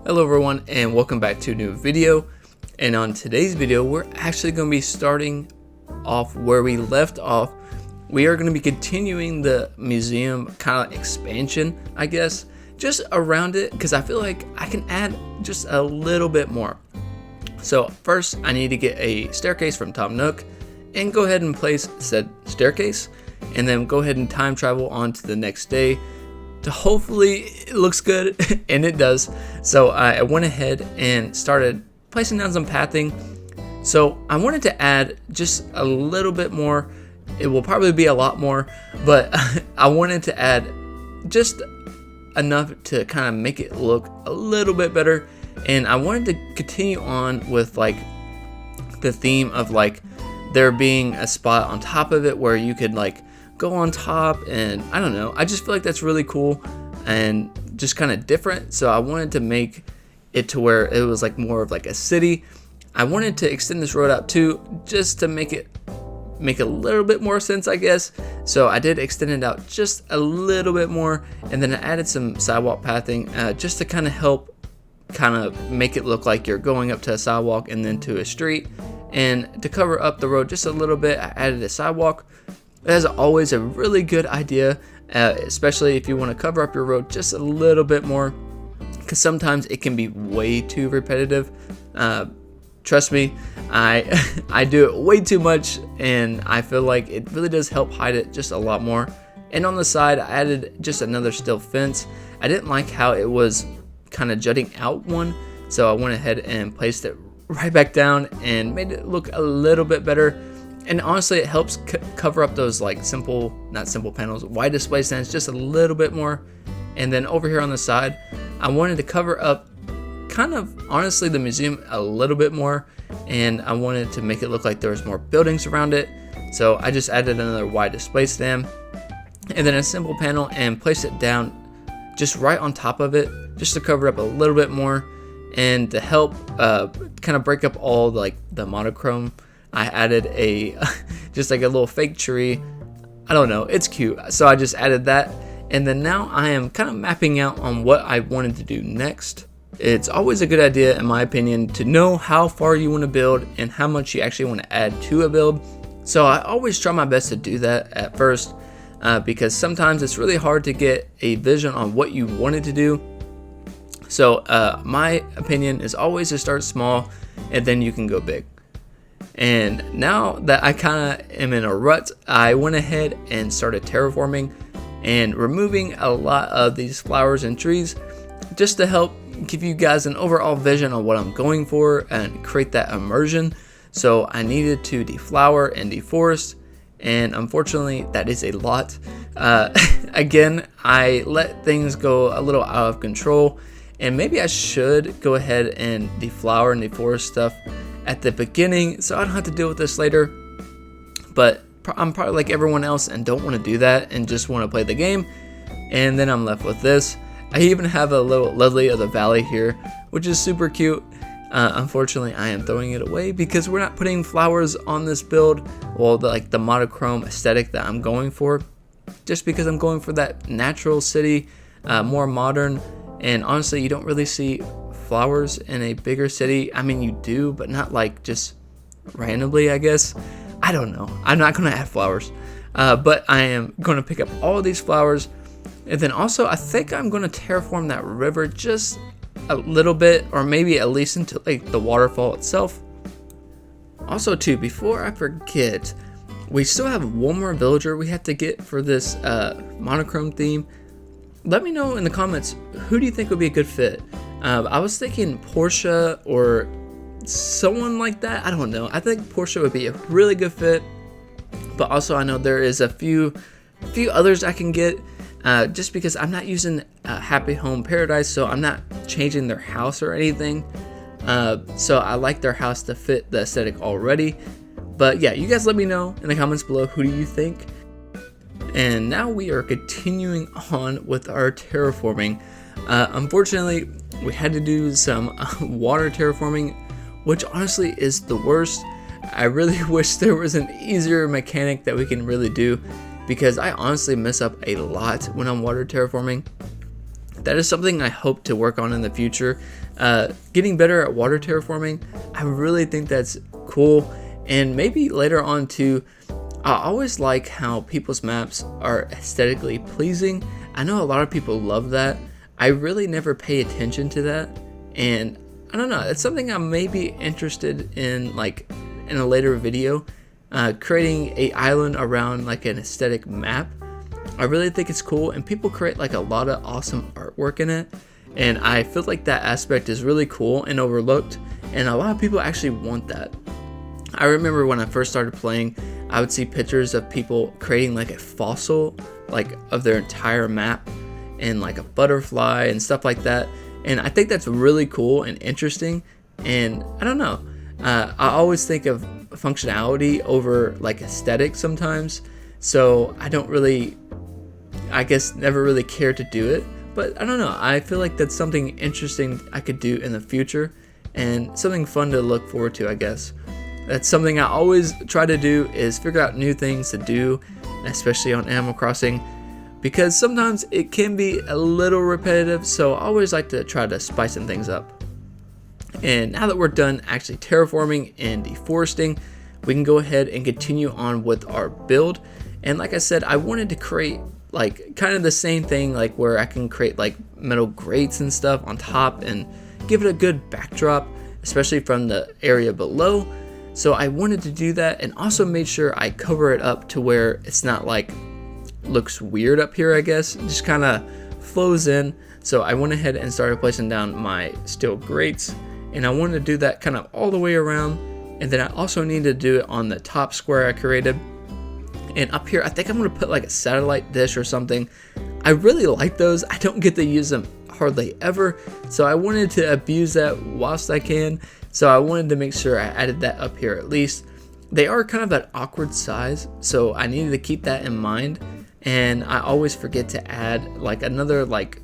Hello everyone and welcome back to a new video. And on today's video we're actually going to be starting off where we left off. We are going to be continuing the museum kind of expansion, I guess, just around it, because I feel like I can add just a little bit more. So first I need to get a staircase from Tom Nook and go ahead and place said staircase, and then go ahead and time travel on to the next day. Hopefully it looks good, and it does. So I went ahead and started placing down some pathing. So I wanted to add just a little bit more. It will probably be a lot more, but I wanted to add just enough to kind of make it look a little bit better. And I wanted to continue on with like the theme of like there being a spot on top of it where you could like go on top, and I don't know, I just feel like that's really cool and just kind of different. So I wanted to make it to where it was like more of like a city. I wanted to extend this road out too, just to make a little bit more sense, I guess. So I did extend it out just a little bit more, and then I added some sidewalk pathing just to kind of help kind of make it look like you're going up to a sidewalk and then to a street. And to cover up the road just a little bit, I added a sidewalk. That is always a really good idea, especially if you want to cover up your road just a little bit more, because sometimes it can be way too repetitive. Trust me, I do it way too much, and I feel like it really does help hide it just a lot more. And on the side, I added just another steel fence. I didn't like how it was kind of jutting out one, so I went ahead and placed it right back down and made it look a little bit better. And honestly, it helps cover up those like not simple panels, wide display stands just a little bit more. And then over here on the side, I wanted to cover up kind of honestly the museum a little bit more, and I wanted to make it look like there was more buildings around it. So I just added another wide display stand and then a simple panel and placed it down just right on top of it, just to cover up a little bit more and to help kind of break up all like the monochrome. I added a just like a little fake tree. I don't know, it's cute, so I just added that. And then now I am kind of mapping out on what I wanted to do next. It's always a good idea, in my opinion, to know how far you want to build and how much you actually want to add to a build. So I always try my best to do that at first, because sometimes it's really hard to get a vision on what you wanted to do. So my opinion is always to start small and then you can go big. And now that I kind of am in a rut, I went ahead and started terraforming and removing a lot of these flowers and trees just to help give you guys an overall vision on what I'm going for and create that immersion. So I needed to deflower and deforest, and unfortunately that is a lot. Again, I let things go a little out of control, and maybe I should go ahead and deflower and deforest stuff at the beginning so I don't have to deal with this later. But I'm probably like everyone else and don't want to do that and just want to play the game, and then I'm left with this. I even have a little lily of the valley here, which is super cute. Unfortunately I am throwing it away because we're not putting flowers on this build, well, the monochrome aesthetic that I'm going for, just because I'm going for that natural city, more modern. And honestly, you don't really see flowers in a bigger city. I mean, you do, but not like just randomly, I guess. I don't know, I'm not gonna add flowers, but I am gonna pick up all of these flowers. And then also I think I'm gonna terraform that river just a little bit, or maybe at least into like the waterfall itself. Also too, before I forget, we still have one more villager we have to get for this monochrome theme. Let me know in the comments, who do you think would be a good fit? I was thinking Portia or someone like that. I don't know. I think Portia would be a really good fit, but also I know there is a few others I can get, just because I'm not using Happy Home Paradise, so I'm not changing their house or anything. So I like their house to fit the aesthetic already. But yeah, you guys let me know in the comments below, who do you think? And now we are continuing on with our terraforming. Unfortunately, we had to do some water terraforming, which honestly is the worst. I really wish there was an easier mechanic that we can really do, because I honestly mess up a lot when I'm water terraforming. that is something I hope to work on in the future. Getting better at water terraforming, I really think that's cool. And maybe later on too, I always like how people's maps are aesthetically pleasing. I know a lot of people love that. I really never pay attention to that, and I don't know, it's something I may be interested in, like in a later video, creating a island around like an aesthetic map. I really think it's cool, and people create like a lot of awesome artwork in it, and I feel like that aspect is really cool and overlooked, and a lot of people actually want that. I remember when I first started playing, I would see pictures of people creating like a fossil, like of their entire map, and like a butterfly and stuff like that. And I think that's really cool and interesting. And I don't know, I always think of functionality over like aesthetic sometimes. So I don't really, I guess, never really cared to do it. But I don't know, I feel like that's something interesting I could do in the future, and something fun to look forward to, I guess. That's something I always try to do, is figure out new things to do, especially on Animal Crossing, because sometimes it can be a little repetitive, so I always like to try to spice some things up. And now that we're done actually terraforming and deforesting, we can go ahead and continue on with our build. And like I said, I wanted to create like kind of the same thing, like where I can create like metal grates and stuff on top and give it a good backdrop, especially from the area below. So I wanted to do that, and also made sure I cover it up to where it's not like looks weird up here, I guess. It just kind of flows in. So I went ahead and started placing down my steel grates, and I wanted to do that kind of all the way around. And then I also need to do it on the top square I created. And up here, I think I'm going to put like a satellite dish or something. I really like those. I don't get to use them hardly ever, so I wanted to abuse that whilst I can. So I wanted to make sure I added that up here at least. They are kind of an awkward size, so I needed to keep that in mind. And I always forget to add like another like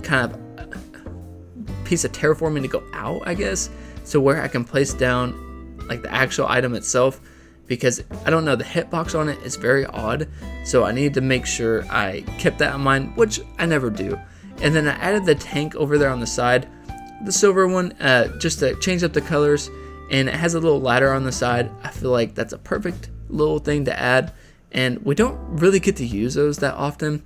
kind of piece of terraforming to go out, I guess, so where I can place down like the actual item itself, because I don't know, the hitbox on it is very odd. So I needed to make sure I kept that in mind, which I never do. And then I added the tank over there on the side, the silver one, just to change up the colors, and it has a little ladder on the side. I feel like that's a perfect little thing to add, and we don't really get to use those that often.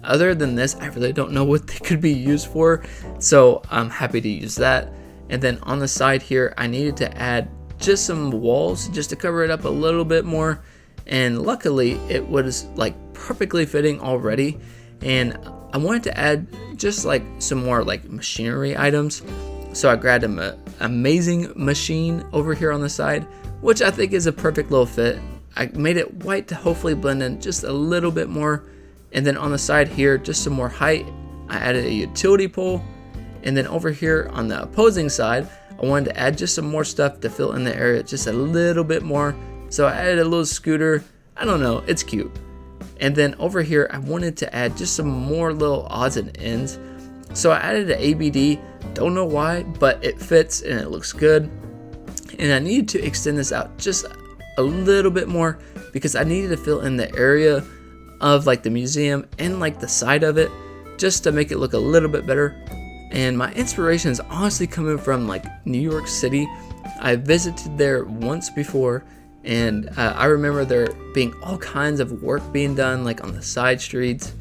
Other than this, I really don't know what they could be used for, so I'm happy to use that. And then on the side here, I needed to add just some walls just to cover it up a little bit more, and luckily it was like perfectly fitting already. And I wanted to add just like some more like machinery items, so I grabbed an amazing machine over here on the side, which I think is a perfect little fit. I made it white to hopefully blend in just a little bit more. And then on the side here, just some more height, I added a utility pole. And then over here on the opposing side, I wanted to add just some more stuff to fill in the area just a little bit more, so I added a little scooter. I don't know, it's cute. And then over here, I wanted to add just some more little odds and ends. So I added an ABD, don't know why, but it fits and it looks good. And I needed to extend this out just a little bit more, because I needed to fill in the area of like the museum and like the side of it, just to make it look a little bit better. And my inspiration is honestly coming from like New York City. I visited there once before, and I remember there being all kinds of work being done like on the side streets,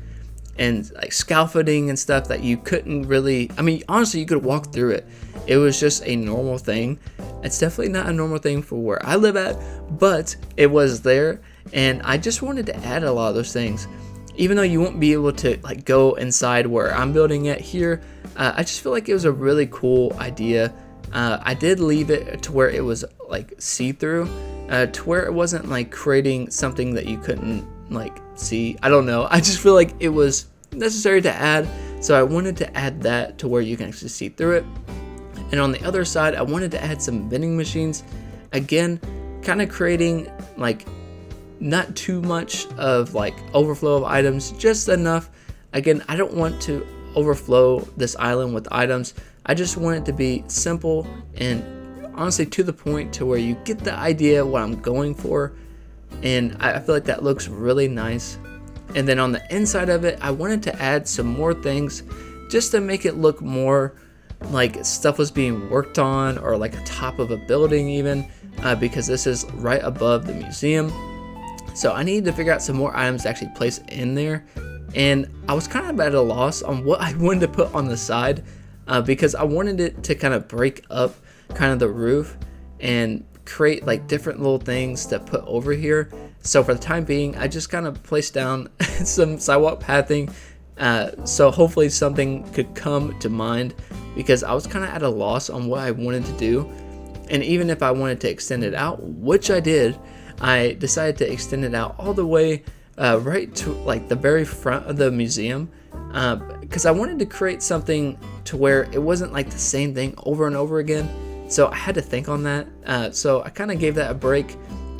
and like scaffolding and stuff that you couldn't really, I mean, honestly, you could walk through it. It was just a normal thing. It's definitely not a normal thing for where I live at, but it was there, and I just wanted to add a lot of those things. Even though you won't be able to like go inside where I'm building it here, I just feel like it was a really cool idea. I did leave it to where it was like see-through, to where it wasn't like creating something that you couldn't like see. I don't know, I just feel like it was necessary to add, so I wanted to add that to where you can actually see through it. And on the other side, I wanted to add some vending machines, again kind of creating like not too much of like overflow of items, just enough. Again, I don't want to overflow this island with items. I just want it to be simple and honestly to the point, to where you get the idea what I'm going for. And I feel like that looks really nice. And then on the inside of it, I wanted to add some more things just to make it look more like stuff was being worked on, or like a top of a building even, because this is right above the museum. So I needed to figure out some more items to actually place in there, and I was kind of at a loss on what I wanted to put on the side, because I wanted it to kind of break up kind of the roof and create like different little things to put over here. So for the time being, I just kind of placed down some sidewalk pathing, so hopefully something could come to mind, because I was kind of at a loss on what I wanted to do. And even if I wanted to extend it out, which I did, I decided to extend it out all the way right to like the very front of the museum, because I wanted to create something to where it wasn't like the same thing over and over again. So I had to think on that. So I kind of gave that a break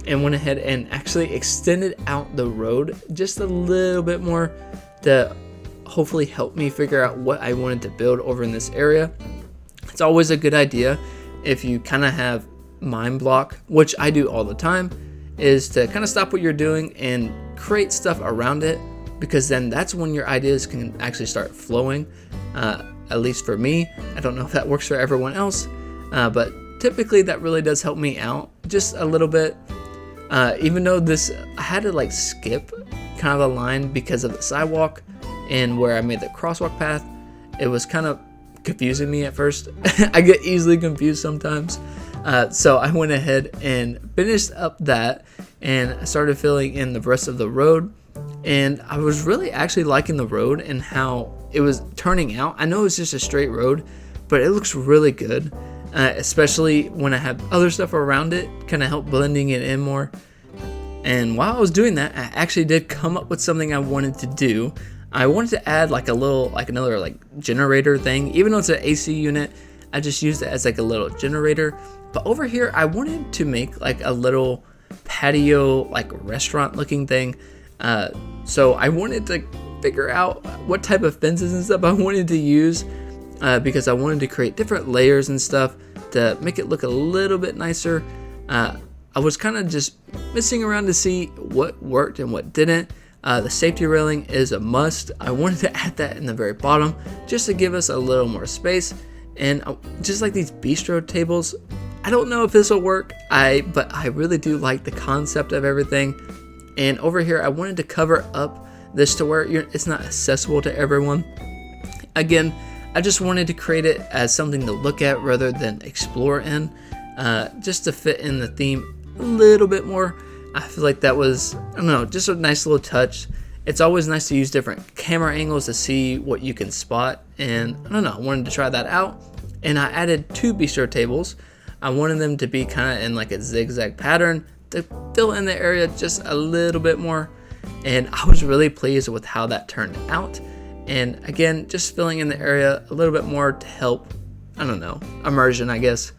and went ahead and actually extended out the road just a little bit more to hopefully help me figure out what I wanted to build over in this area. It's always a good idea if you kind of have mind block, which I do all the time, is to kind of stop what you're doing and create stuff around it, because then that's when your ideas can actually start flowing. At least for me, I don't know if that works for everyone else, but typically that really does help me out just a little bit. Even though I had to like skip kind of a line because of the sidewalk and where I made the crosswalk path, it was kind of confusing me at first. I get easily confused sometimes. So I went ahead and finished up that, and I started filling in the rest of the road. And I was really actually liking the road and how it was turning out. I know it's just a straight road, but it looks really good, especially when I have other stuff around it, kind of help blending it in more. And while I was doing that, I actually did come up with something I wanted to do. I wanted to add like another generator thing. Even though it's an AC unit, I just used it as like a little generator. But over here, I wanted to make like a little patio, like restaurant looking thing. So I wanted to figure out what type of fences and stuff I wanted to use, because I wanted to create different layers and stuff to make it look a little bit nicer. I was kind of just messing around to see what worked and what didn't. The safety railing is a must. I wanted to add that in the very bottom just to give us a little more space. And just like these bistro tables, I don't know if this will work, but I really do like the concept of everything. And over here, I wanted to cover up this to where it's not accessible to everyone. Again, I just wanted to create it as something to look at rather than explore in, just to fit in the theme a little bit more. I feel like that was, I don't know, just a nice little touch. It's always nice to use different camera angles to see what you can spot, and I don't know, I wanted to try that out. And I added 2 bistro tables. I wanted them to be kind of in like a zigzag pattern to fill in the area just a little bit more, and I was really pleased with how that turned out. And again, just filling in the area a little bit more to help, I don't know, immersion, I guess.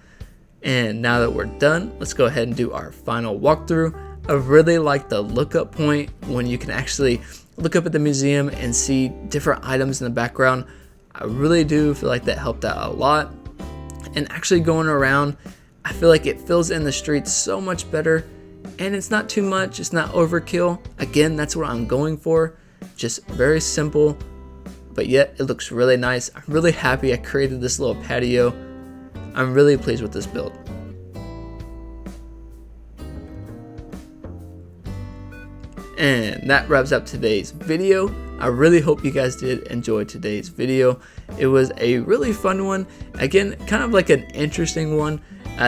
And now that we're done, let's go ahead and do our final walkthrough. I really like the lookup point when you can actually look up at the museum and see different items in the background. I really do feel like that helped out a lot. And actually going around, I feel like it fills in the streets so much better, and it's not too much, it's not overkill. Again, that's what I'm going for, just very simple, but yet it looks really nice. I'm really happy I created this little patio. I'm really pleased with this build. And that wraps up today's video. I really hope you guys did enjoy today's video. It was a really fun one. Again, kind of like an interesting one.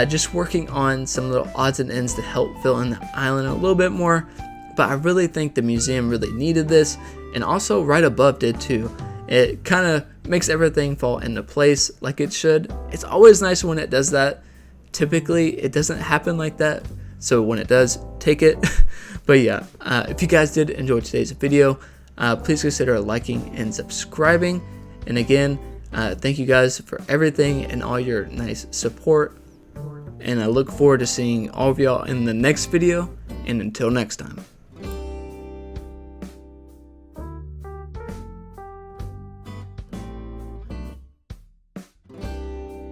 Just working on some little odds and ends to help fill in the island a little bit more. But I really think the museum really needed this, and also right above did too. It kind of makes everything fall into place like it should. It's always nice when it does that. Typically, it doesn't happen like that. So when it does, take it. But yeah, if you guys did enjoy today's video, please consider liking and subscribing. And again, thank you guys for everything and all your nice support. And I look forward to seeing all of y'all in the next video. And until next time.